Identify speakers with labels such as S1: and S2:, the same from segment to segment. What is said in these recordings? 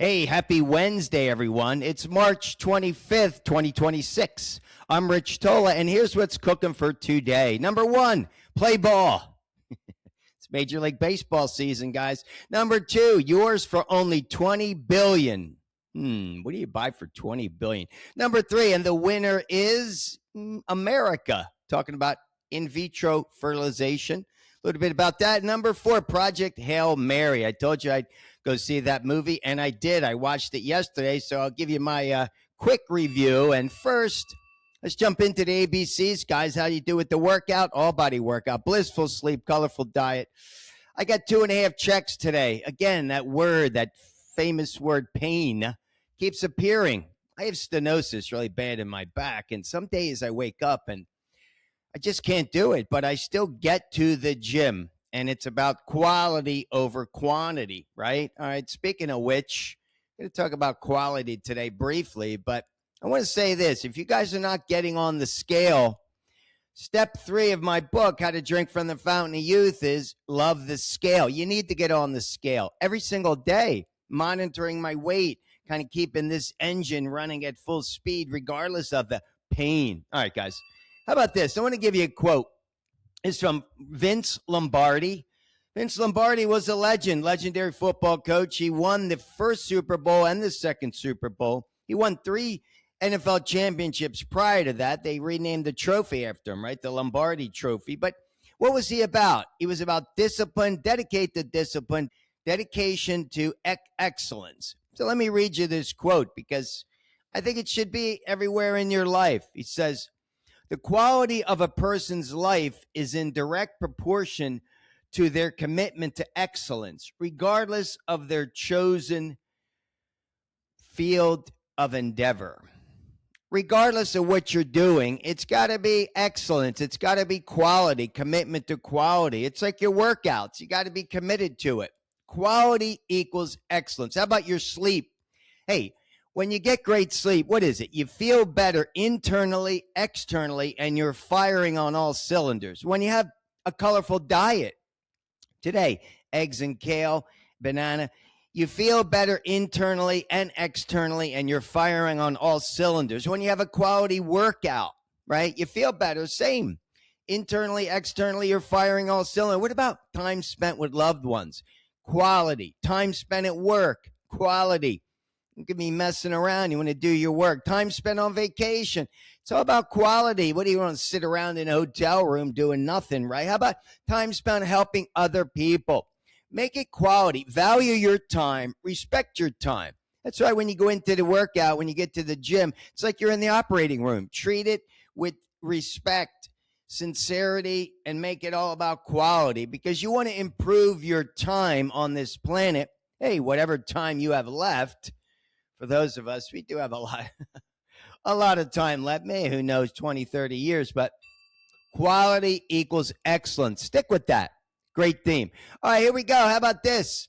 S1: Hey, happy Wednesday, everyone. It's March 25th, 2026. I'm Rich Tola, and here's what's cooking for today. Number one, play ball. It's Major League Baseball season, guys. Number two, yours for only $20 billion. What do you buy for $20 billion? Number three, and the winner is America. Talking about in vitro fertilization. A little bit about that. Number four, Project Hail Mary. I told you I'd go see that movie, and I did. I watched it yesterday, so I'll give you my quick review. And first, let's jump into the ABCs, guys. How do you do with the workout? All body workout, blissful sleep, colorful diet. I got 2.5 checks today. Again, that word, that famous word, pain, keeps appearing. I have stenosis really bad in my back, and some days I wake up and I just can't do it, but I still get to the gym, and it's about quality over quantity, right? All right, speaking of which, I'm going to talk about quality today briefly, but I want to say this. If you guys are not getting on the scale, step 3 of my book, How to Drink from the Fountain of Youth, is love the scale. You need to get on the scale every single day, monitoring my weight, kind of keeping this engine running at full speed, regardless of the pain. All right, guys. How about this? I want to give you a quote. It's from Vince Lombardi. Vince Lombardi was a legend, legendary football coach. He won the first Super Bowl and the second Super Bowl. He won 3 NFL championships prior to that. They renamed the trophy after him, right? The Lombardi Trophy. But what was he about? He was about discipline, dedicated discipline, dedication to excellence. So let me read you this quote because I think it should be everywhere in your life. He says, "The quality of a person's life is in direct proportion to their commitment to excellence, regardless of their chosen field of endeavor." Regardless of what you're doing, it's got to be excellence. It's got to be quality, commitment to quality. It's like your workouts. You got to be committed to it. Quality equals excellence. How about your sleep? Hey, when you get great sleep, what is it? You feel better internally, externally, and you're firing on all cylinders. When you have a colorful diet, today, eggs and kale, banana, you feel better internally and externally, and you're firing on all cylinders. When you have a quality workout, right, you feel better, same. Internally, externally, you're firing all cylinders. What about time spent with loved ones? Quality. Time spent at work, quality. You could be messing around. You want to do your work. Time spent on vacation. It's all about quality. What do you want to sit around in a hotel room doing nothing, right? How about time spent helping other people? Make it quality. Value your time. Respect your time. That's why when you go into the workout, when you get to the gym, it's like you're in the operating room. Treat it with respect, sincerity, and make it all about quality because you want to improve your time on this planet. Hey, whatever time you have left. For those of us, we do have a lot of time left. Maybe, who knows, 20, 30 years, but quality equals excellence. Stick with that. Great theme. All right, here we go. How about this?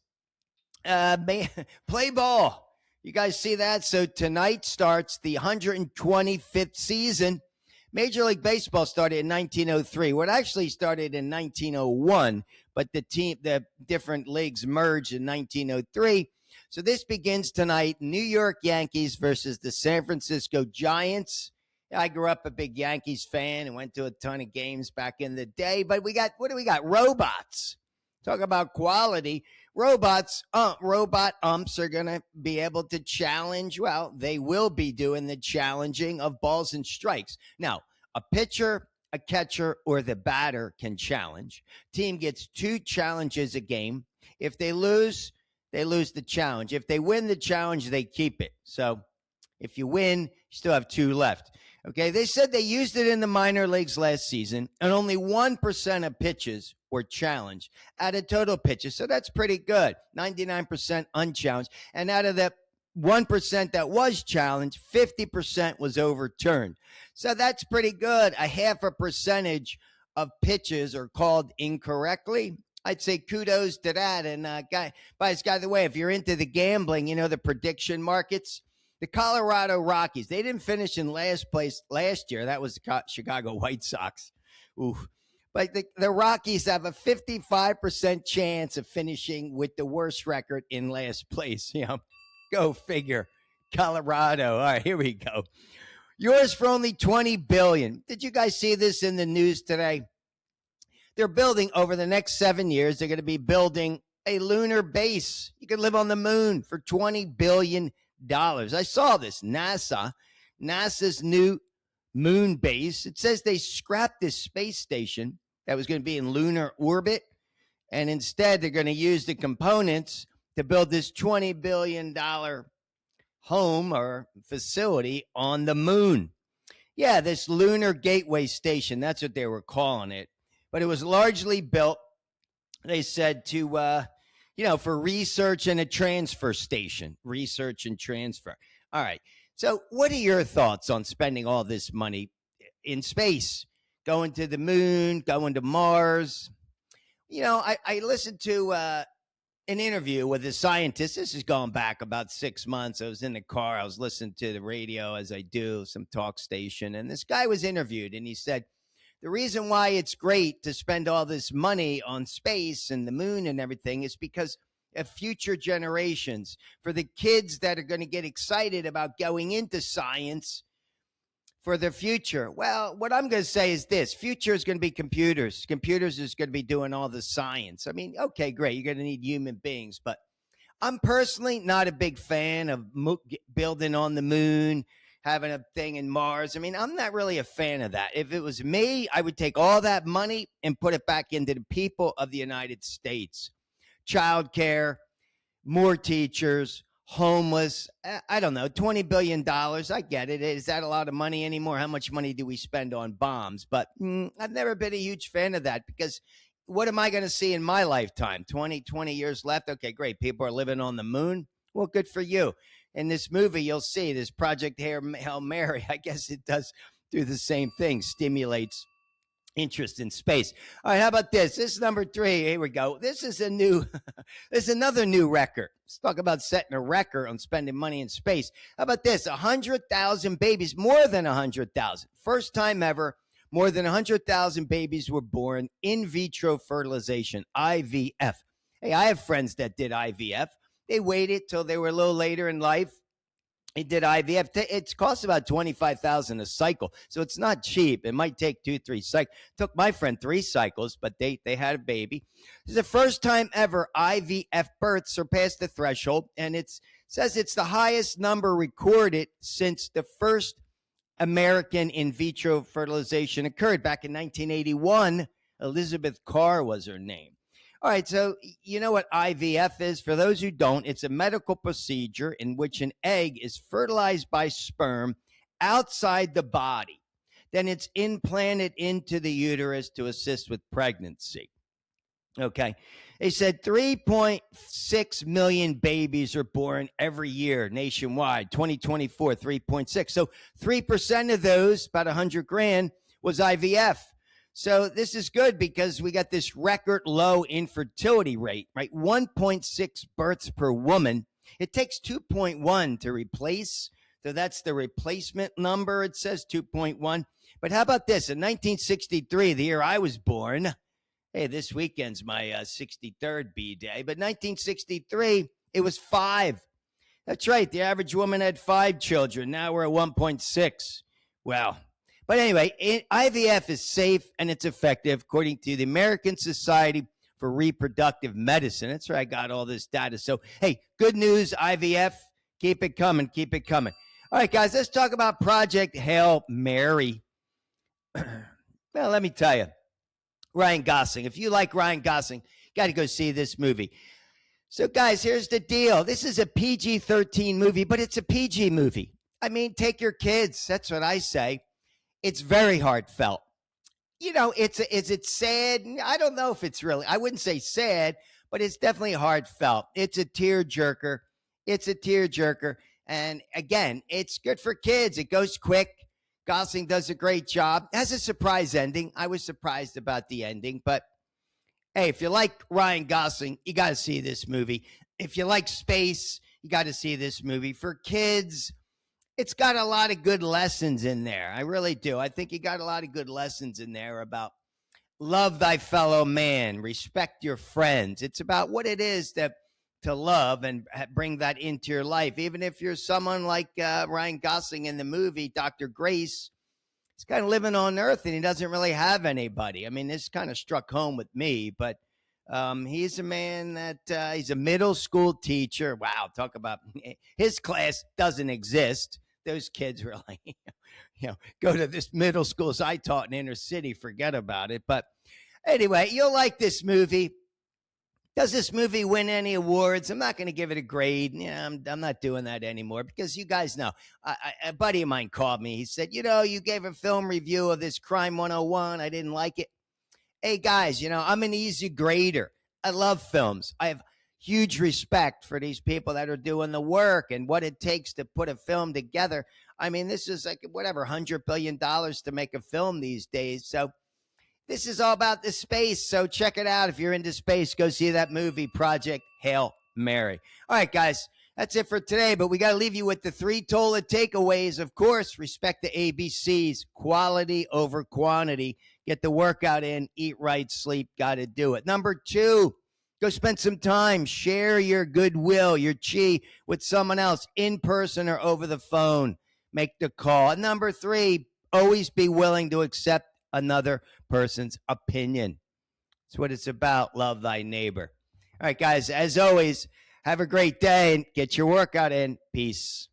S1: Play ball. You guys see that? So tonight starts the 125th season. Major League Baseball started in 1903. Well, it actually started in 1901, but the different leagues merged in 1903. So this begins tonight. New York Yankees versus the San Francisco Giants. I grew up a big Yankees fan and went to a ton of games back in the day. But what do we got? Robots. Talk about quality. Robot umps are going to be able to challenge. Well, they will be doing the challenging of balls and strikes. Now, a pitcher, a catcher, or the batter can challenge. Team gets 2 challenges a game. If they lose, they lose the challenge. If they win the challenge, they keep it. So if you win, you still have 2 left. Okay, they said they used it in the minor leagues last season, and only 1% of pitches were challenged out of total pitches. So that's pretty good. 99% unchallenged. And out of the 1% that was challenged, 50% was overturned. So that's pretty good. A half a percentage of pitches are called incorrectly. I'd say kudos to that. And by the way, if you're into the gambling, you know, the prediction markets, the Colorado Rockies, they didn't finish in last place last year. That was the Chicago White Sox. Ooh. But the Rockies have a 55% chance of finishing with the worst record in last place. You know, Go figure. Colorado. All right, here we go. Yours for only $20 billion. Did you guys see this in the news today? They're building over the next 7 years. They're going to be building a lunar base. You could live on the moon for $20 billion. I saw this. NASA's new moon base. It says they scrapped this space station that was going to be in lunar orbit. And instead, they're going to use the components to build this $20 billion home or facility on the moon. Yeah, this lunar gateway station. That's what they were calling it. But it was largely built, they said, to, for research and a transfer station. Research and transfer. All right. So what are your thoughts on spending all this money in space? Going to the moon, going to Mars? I listened to an interview with a scientist. This is going back about 6 months. I was in the car. I was listening to the radio as I do, some talk station. And this guy was interviewed, and he said, the reason why it's great to spend all this money on space and the moon and everything is because of future generations, for the kids that are going to get excited about going into science for the future. Well, what I'm going to say is this. Future is going to be computers. Computers is going to be doing all the science. I mean, okay, great. You're going to need human beings, but I'm personally not a big fan of building on the moon, having a thing in Mars. I mean, I'm not really a fan of that. If it was me, I would take all that money and put it back into the people of the United States. Childcare, more teachers, homeless. I don't know, $20 billion. I get it. Is that a lot of money anymore? How much money do we spend on bombs? But I've never been a huge fan of that, because what am I going to see in my lifetime? 20 years left. Okay, great. People are living on the moon. Well, good for you. In this movie, you'll see this Project Hail Mary. I guess it does do the same thing, stimulates interest in space. All right, how about this? This is number 3. Here we go. This is another new record. Let's talk about setting a record on spending money in space. How about this? 100,000 babies, more than 100,000. First time ever, more than 100,000 babies were born in vitro fertilization, IVF. Hey, I have friends that did IVF. They waited till they were a little later in life. They did IVF. It costs about $25,000 a cycle, so it's not cheap. It might take 2-3 cycles. Took my friend 3 cycles, but they had a baby. This is the first time ever IVF births surpassed the threshold, and it says it's the highest number recorded since the first American in vitro fertilization occurred back in 1981. Elizabeth Carr was her name. All right, so you know what IVF is? For those who don't, it's a medical procedure in which an egg is fertilized by sperm outside the body. Then it's implanted into the uterus to assist with pregnancy. Okay, they said 3.6 million babies are born every year nationwide. 2024, 3.6. So 3% of those, about 100 grand, was IVF. So this is good because we got this record low infertility rate, right? 1.6 births per woman. It takes 2.1 to replace. So that's the replacement number. It says 2.1. But how about this? In 1963, the year I was born, hey, this weekend's my 63rd B-Day, but 1963, it was 5. That's right. The average woman had 5 children. Now we're at 1.6. Wow. But anyway, IVF is safe and it's effective, according to the American Society for Reproductive Medicine. That's where I got all this data. So, hey, good news, IVF. Keep it coming. Keep it coming. All right, guys, let's talk about Project Hail Mary. Well, let me tell you, Ryan Gosling. If you like Ryan Gosling, got to go see this movie. So, guys, here's the deal. This is a PG-13 movie, but it's a PG movie. I mean, take your kids. That's what I say. It's very heartfelt. You know, is it sad? I don't know if it's really, I wouldn't say sad, but it's definitely heartfelt. It's a tearjerker. It's a tearjerker. And again, it's good for kids. It goes quick. Gosling does a great job. It has a surprise ending. I was surprised about the ending, but hey, if you like Ryan Gosling, you got to see this movie. If you like space, you got to see this movie. For kids, it's got a lot of good lessons in there. I really do. I think you got a lot of good lessons in there about love thy fellow man, respect your friends. It's about what it is that to love and bring that into your life. Even if you're someone like Ryan Gosling in the movie Dr. Grace, he's kind of living on earth and he doesn't really have anybody. I mean, this kind of struck home with me, but he's a man that he's a middle school teacher. Wow, talk about his class doesn't exist. Those kids really, go to this middle schools I taught in inner city. Forget about it. But anyway, you'll like this movie. Does this movie win any awards? I'm not going to give it a grade. I'm not doing that anymore because you guys know. A buddy of mine called me. He said, you gave a film review of this Crime 101. I didn't like it. Hey, guys, I'm an easy grader. I love films. I have huge respect for these people that are doing the work and what it takes to put a film together. I mean, this is like, whatever, $100 billion to make a film these days. So this is all about the space. So check it out. If you're into space, go see that movie, Project Hail Mary. All right, guys, that's it for today. But we got to leave you with the 3 Tola takeaways. Of course, respect the ABCs, quality over quantity. Get the workout in, eat right, sleep, got to do it. Number 2, go spend some time. Share your goodwill, your chi with someone else in person or over the phone. Make the call. And number 3, always be willing to accept another person's opinion. That's what it's about. Love thy neighbor. All right, guys, as always, have a great day and get your workout in. Peace.